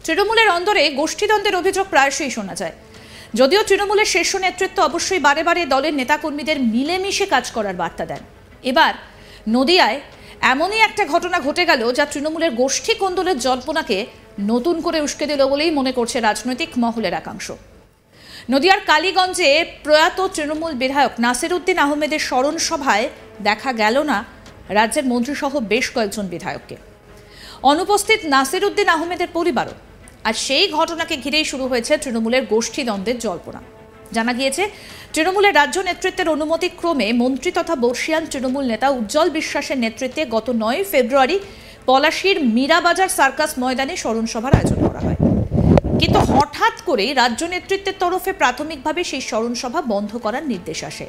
তৃণমূলের অন্দরে গোষ্ঠীদ্বন্দ্বের অভিযোগ প্রায়শই শোনা যায়। যদিও তৃণমূলের শীর্ষ নেতৃত্ব অবশ্যই বারে বারে দলের নেতাকর্মীদের মিলেমিশে কাজ করার বার্তা দেন। এবার নদিয়ায় এমনই একটা ঘটনা ঘটে গেল যা তৃণমূলের গোষ্ঠী কোন্দলের জল্পনাকে নতুন করে উস্কে দিল বলেই মনে করছে রাজনৈতিক মহলের একাংশ। নদিয়ার কালীগঞ্জে প্রয়াত তৃণমূল বিধায়ক নাসিরউদ্দিন আহমেদের স্মরণ সভায় দেখা গেল না রাজ্যের মন্ত্রীসহ বেশ কয়েকজন বিধায়ককে। অনুপস্থিত নাসিরউদ্দিন আহমেদের পরিবারও। আর সেই ঘটনাকে ঘিরেই শুরু হয়েছে তৃণমূলের গোষ্ঠীদ্বন্দ্বের জল্পনা। জানা গিয়েছে, তৃণমূলের রাজ্য নেতৃত্বের অনুমতিক্রমে মন্ত্রী তথা বর্ষিয়ান তৃণমূল নেতা উজ্জ্বল বিশ্বাসের নেতৃত্বে গত 9 ফেব্রুয়ারি পলাশীর মীরাবাজার সার্কাস ময়দানে স্মরণ সভার আয়োজন করা হয়। কিন্তু হঠাৎ করেই রাজ্য নেতৃত্বের তরফে প্রাথমিকভাবে সেই স্মরণ সভা বন্ধ করার নির্দেশ আসে।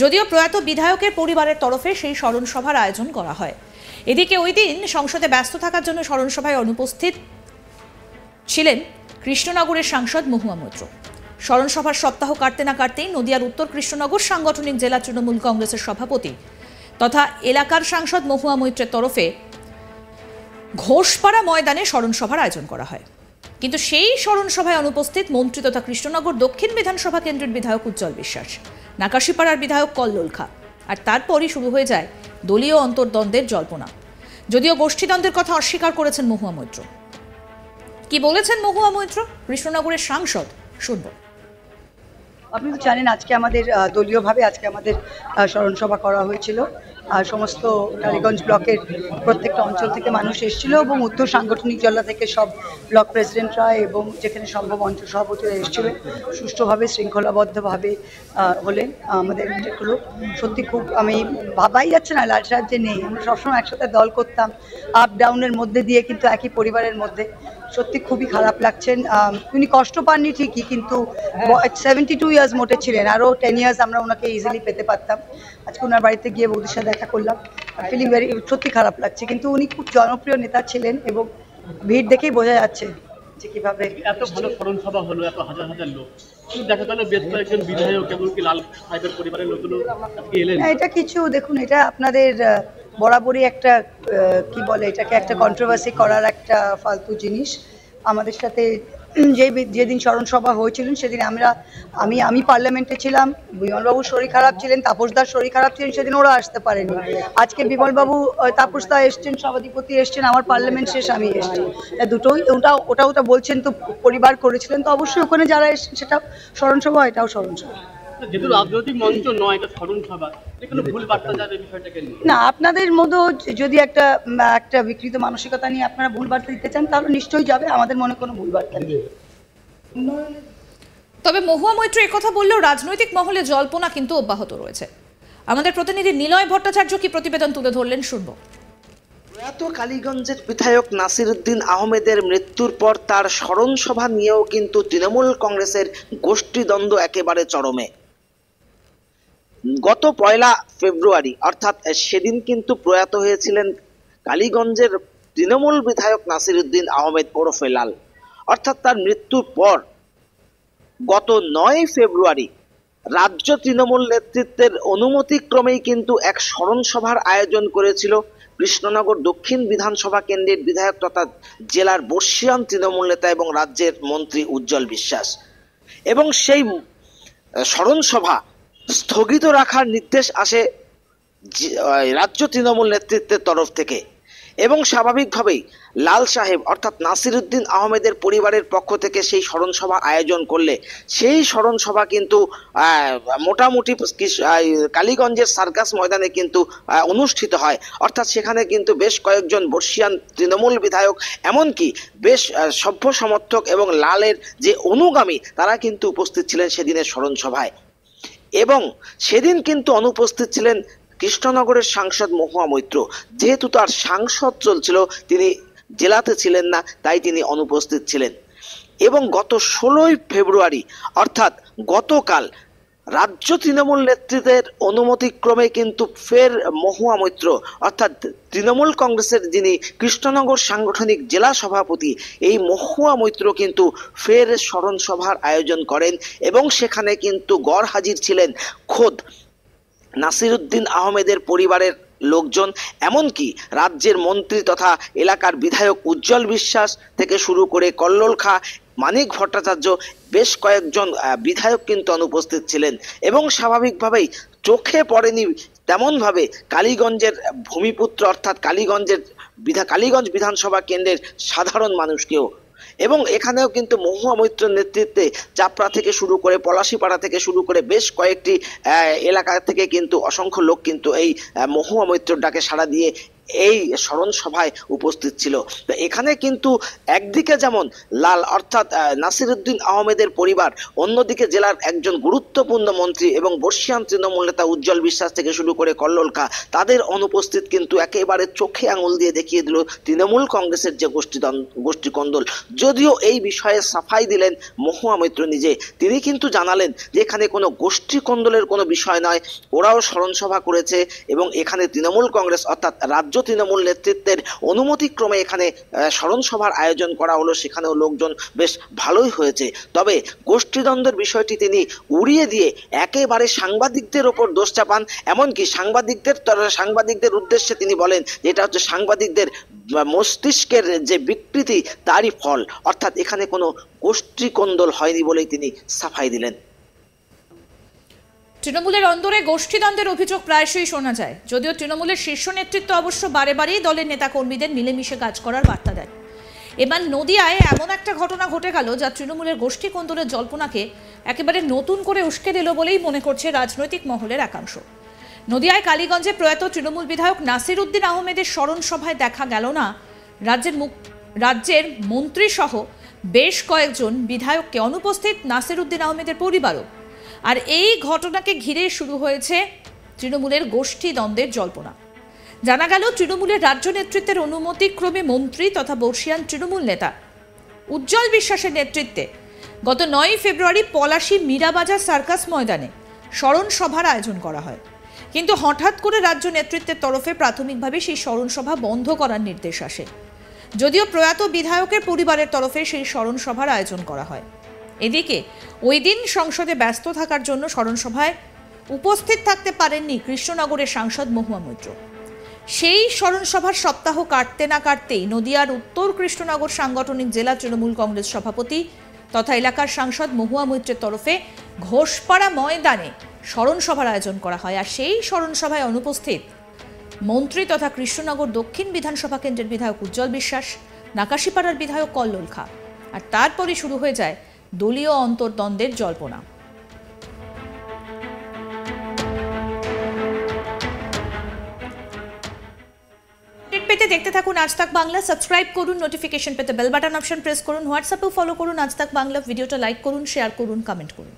যদিও প্রয়াত বিধায়কের পরিবারের তরফে সেই স্মরণ সভার আয়োজন করা হয়। এদিকে ওই দিন সংসদে ব্যস্ত থাকার জন্য স্মরণ সভায় অনুপস্থিত ছিলেন কৃষ্ণনগরের সাংসদ মহুয়া মৈত্র। স্মরণ সভার সপ্তাহ কাটতে না কাটতেই নদিয়ার উত্তর কৃষ্ণনগর সাংগঠনিক জেলা তৃণমূল কংগ্রেসের সভাপতি তথা এলাকার সাংসদ মহুয়া মৈত্রের তরফে ঘোষপাড়া ময়দানে স্মরণ সভার আয়োজন করা হয়। কিন্তু সেই স্মরণ সভায় অনুপস্থিত মন্ত্রী তথা কৃষ্ণনগর দক্ষিণ বিধানসভা কেন্দ্রের বিধায়ক উজ্জ্বল বিশ্বাস, নাকাশিপাড়ার বিধায়ক কল্লোল খা। আর তারপরই শুরু হয়ে যায় দলীয় অন্তর্দ্বন্দ্বের জল্পনা। যদিও গোষ্ঠীদ্বন্দ্বের কথা অস্বীকার করেছেন মহুয়া মৈত্র। কি বলেছেন মহুয়া মৈত্র, কৃষ্ণনগরের সাংসদ, শুনব। আপনি তো জানেন আজকে আমাদের দলীয়ভাবে আজকে আমাদের স্মরণ সভা করা হয়েছিল। সমস্ত কালীগঞ্জ ব্লকের প্রত্যেকটা অঞ্চল থেকে মানুষ এসেছিল এবং উত্তর সাংগঠনিক জেলা থেকে সব ব্লক প্রেসিডেন্টরা এবং যেখানে সম্ভব অঞ্চল সভাপতিরা এসেছিলেন। সুষ্ঠুভাবে শৃঙ্খলাবদ্ধভাবে হলেন। আমাদের যেগুলো সত্যি খুব আমি ভাবাই যাচ্ছে না লাল রাজ্যে নেই। আমরা সবসময় একসাথে দল করতাম, আপ ডাউনের মধ্যে দিয়ে, কিন্তু একই পরিবারের মধ্যে। সত্যি খুবই খারাপ লাগছেন। উনি কষ্ট পাননি ঠিকই, কিন্তু 72 ইয়ার্স মোটে ছিলেন। আরও 10 ইয়ার্স আমরা ওনাকে ইজিলি পেতে পারতাম। আজকে ওনার বাড়িতে গিয়ে বৌদির সাথে দেখা করলাম। ফিলিং ভেরি, সত্যি খারাপ লাগছে। কিন্তু উনি খুব জনপ্রিয় নেতা ছিলেন এবং ভিড় দেখেই বোঝা যাচ্ছে যে কিভাবে এত ভালো স্মরণ সভা হলো, এত হাজার হাজার লোক। দেখা গেল বেশ কয়েকজন বিধায়ক এমনকি লাল সাহেবের পরিবারের লোকগুলো এলেন। এটা কিছু দেখুন, এটা আপনাদের বরাবরই একটা কি বলে এটাকে একটা কন্ট্রোভার্সি করার একটা ফালতু জিনিস। আমাদের সাথে যেদিন স্মরণ সভা হয়েছিলেন সেদিন আমি পার্লামেন্টে ছিলাম। বিমলবাবুর শরীর খারাপ ছিলেন, তাপসদার শরীর খারাপ ছিলেন, সেদিন ওরা আসতে পারেনি। আজকে বিমলবাবু, তাপসদা এসছেন, সভাধিপতি এসছেন, আমার পার্লামেন্ট শেষ, আমি এসছি। দুটোই ওটা বলছেন তো পরিবার করেছিলেন, তো অবশ্যই ওখানে যারা এসছেন সেটাও স্মরণ সভা, এটাও স্মরণ সভা। যেহেতু রাজনৈতিক মঞ্চ নয়, এটা স্মরণ সভা, কোনো ভুল বার্তা যাবে বিষয়টাকে নিয়ে না। আপনাদের মধ্যে যদি একটা বিকৃত মানসিকতা নিয়ে আপনারা ভুল বার্তা দিতে চান তাহলে নিশ্চয়ই যাবে। আমাদের মনে কোনো ভুল বার্তা নেই। তবে মহুয়া মৈত্র একথা বললেও রাজনৈতিক মহলে জল্পনা কিন্তু অব্যাহত রয়েছে। আমাদের প্রতিনিধি নিলয় ভট্টাচার্য কি প্রতিবেদন তুলে ধরলেন, শুনব। প্রয়াত কালীগঞ্জের বিধায়ক নাসিরউদ্দিন আহমেদের মৃত্যুর পর তার স্মরণ সভা নিয়েও কিন্তু তৃণমূল কংগ্রেসের গোষ্ঠীদ্বন্দ্ব একেবারে চরমে। গত 1 ফেব্রুয়ারি অর্থাৎ সেদিন কিন্তু প্রয়াত হয়েছিলেন কালীগঞ্জের তৃণমূল বিধায়ক নাসিরউদ্দিন আহমেদ ওরফে লাল। অর্থাৎ তার মৃত্যুর পর গত 9 ফেব্রুয়ারি রাজ্য তৃণমূল নেতৃত্বের অনুমতিক্রমেই কিন্তু এক স্মরণ সভার আয়োজন করেছিল কৃষ্ণনগর দক্ষিণ বিধানসভা কেন্দ্রের বিধায়ক তথা জেলার বর্ষিয়ান তৃণমূল নেতা এবং রাজ্যের মন্ত্রী উজ্জ্বল বিশ্বাস। এবং সেই স্মরণ সভা স্থগিত রাখার নির্দেশ আসে রাজ্য তৃণমূল নেতৃত্বের তরফ থেকে। এবং স্বাভাবিকভাবেই লাল সাহেব অর্থাৎ নাসিরউদ্দিন আহমেদের পরিবারের পক্ষ থেকে সেই স্মরণ সভা আয়োজন করলে সেই স্মরণ সভা কিন্তু মোটামুটি কালীগঞ্জের সার্কাস ময়দানে কিন্তু অনুষ্ঠিত হয়। অর্থাৎ সেখানে কিন্তু বেশ কয়েকজন বর্ষিয়ান তৃণমূল বিধায়ক, এমনকি বেশ সভ্য সমর্থক এবং লালের যে অনুগামী, তারা কিন্তু উপস্থিত ছিলেন সেদিনের স্মরণ সভায়। এবং সেদিন কিন্তু অনুপস্থিত ছিলেন কৃষ্ণনগরের সাংসদ মহুয়া মৈত্র। যেহেতু তার সাংসদ চলছিল, তিনি জেলাতে ছিলেন না, তাই তিনি অনুপস্থিত ছিলেন। এবং গত 16 ফেব্রুয়ারি অর্থাৎ গতকাল রাজ্য তৃণমূল নেতৃত্বের অনুমতিক্রমে কিন্তু ফের মহুয়া মৈত্র অর্থাৎ তৃণমূল কংগ্রেসের যিনি কৃষ্ণনগর সাংগঠনিক জেলা সভাপতি, এই মহুয়া মৈত্র কিন্তু ফের স্মরণ সভার আয়োজন করেন। এবং সেখানে কিন্তু গড় হাজির ছিলেন খোদ নাসিরউদ্দিন আহমেদের পরিবারের লোকজন, এমনকি রাজ্যের মন্ত্রী তথা এলাকার বিধায়ক উজ্জ্বল বিশ্বাস থেকে শুরু করে কল্লোল খাঁ, মানিক ভট্টাচার্য, বেশ কয়েকজন বিধায়ক কিন্তু অনুপস্থিত ছিলেন। এবং স্বাভাবিকভাবেই চোখে পড়েনি তেমনভাবে কালীগঞ্জের ভূমিপুত্র অর্থাৎ কালীগঞ্জ বিধানসভা কেন্দ্রের সাধারণ মানুষকেও। এবং এখানেও কিন্তু মহুয়া মৈত্রের নেতৃত্বে চাপড়া থেকে শুরু করে পলাশীপাড়া থেকে শুরু করে বেশ কয়েকটি এলাকা থেকে কিন্তু অসংখ্য লোক কিন্তু এই মহুয়া মৈত্রের ডাকে সাড়া দিয়ে এই স্মরণ সভায় উপস্থিত ছিল। তো এখানে কিন্তু একদিকে যেমন লাল অর্থাৎ নাসিরউদ্দিন আহমেদের পরিবার, অন্যদিকে জেলার একজন গুরুত্বপূর্ণ মন্ত্রী এবং বর্ষিয়ান তৃণমূল নেতা উজ্জ্বল বিশ্বাস থেকে শুরু করে কল্লোল খাঁ, তাদের অনুপস্থিত কিন্তু একেবারে চোখে আঙুল দিয়ে দেখিয়ে দিল তৃণমূল কংগ্রেসের যে গোষ্ঠীকন্দল। যদিও এই বিষয়ে সাফাই দিলেন মহুয়া মৈত্র নিজে, তিনি কিন্তু জানালেন যে এখানে কোনো গোষ্ঠীকন্দলের কোনো বিষয় নয়, ওরাও স্মরণ সভা করেছে এবং এখানে তৃণমূল কংগ্রেস অর্থাৎ রাজ্য তৃণমূল নেতৃত্বের অনুমতিক্রমে এখানে স্মরণ সভার আয়োজন করা হলো, সেখানেও লোকজন বেশ ভালোই হয়েছে। তবে গোষ্ঠীদ্বন্দ্বের বিষয়টি তিনি উড়িয়ে দিয়ে একেবারে সাংবাদিকদের ওপর দোষ চাপান, এমনকি সাংবাদিকদের উদ্দেশ্যে তিনি বলেন যে এটা হচ্ছে সাংবাদিকদের মস্তিষ্কের যে বিকৃতি তারই ফল, অর্থাৎ এখানে কোনো গোষ্ঠীকন্দল হয়নি বলেই তিনি সাফাই দিলেন। তৃণমূলের অন্দরে গোষ্ঠীদ্বন্দ্বের অভিযোগ প্রায়শই শোনা যায়, যদিও তৃণমূলের শীর্ষ নেতৃত্ব অবশ্য বারে বারেই দলের নেতাকর্মীদের মিলেমিশে কাজ করার বার্তা দেন। এবার নদিয়ায় এমন একটা ঘটনা ঘটে গেল যা তৃণমূলের গোষ্ঠীকন্দলের জল্পনাকে একেবারে নতুন করে উস্কে দিল বলেই মনে করছে রাজনৈতিক মহলের একাংশ। নদিয়ায় কালীগঞ্জে প্রয়াত তৃণমূল বিধায়ক নাসিরউদ্দিন আহমেদের স্মরণ সভায় দেখা গেল না রাজ্যের মন্ত্রী সহ বেশ কয়েকজন বিধায়ককে, অনুপস্থিত নাসিরউদ্দিন আহমেদের পরিবারও। আর এই ঘটনাকে ঘিরে শুরু হয়েছে তৃণমূলের গোষ্ঠীদ্বন্দ্বের জল্পনা। জানা গেল তৃণমূলের রাজ্য নেতৃত্বের অনুমতিক্রমে মন্ত্রী তথা বর্ষিয়ান তৃণমূল নেতা উজ্জ্বল বিশ্বাসের নেতৃত্বে গত 9 ফেব্রুয়ারি পলাশী মীরাবাজার সার্কাস ময়দানে স্মরণ সভার আয়োজন করা হয়। কিন্তু হঠাৎ করে রাজ্য নেতৃত্বের তরফে প্রাথমিকভাবে সেই স্মরণ সভা বন্ধ করার নির্দেশ আসে, যদিও প্রয়াত বিধায়কের পরিবারের তরফে সেই স্মরণ সভার আয়োজন করা হয়। এদিকে ওই দিন সংসদে ব্যস্ত থাকার জন্য স্মরণ সভায় উপস্থিত থাকতে পারেননি কৃষ্ণনগরের সাংসদ মহুয়া মৈত্র। সেই স্মরণ সভার সপ্তাহ কাটতে না কাটতেই নদিয়ার উত্তর কৃষ্ণনগর সাংগঠনিক জেলা তৃণমূল কংগ্রেস সভাপতি তথা এলাকার সাংসদ মহুয়া মৈত্রের তরফে ঘোষপাড়া ময়দানে স্মরণ সভার আয়োজন করা হয়। আর সেই স্মরণ সভায় অনুপস্থিত মন্ত্রী তথা কৃষ্ণনগর দক্ষিণ বিধানসভা কেন্দ্রের বিধায়ক উজ্জ্বল বিশ্বাস, নাকাশীপাড়ার বিধায়ক কল্লোল খাঁ। আর তারপরই শুরু হয়ে যায় দলীয় অন্তর্দ্বন্দ্বের জল্পনা। পেতে দেখতে থাকুন আজ তাক বাংলা, সাবস্ক্রাইব করুন, নোটিফিকেশন পেতে বেল বাটন অপশন প্রেস করুন, হোয়াটসঅ্যাপেও ফলো করুন আজ তাক বাংলা, ভিডিওটা লাইক করুন, শেয়ার করুন, কমেন্ট করুন।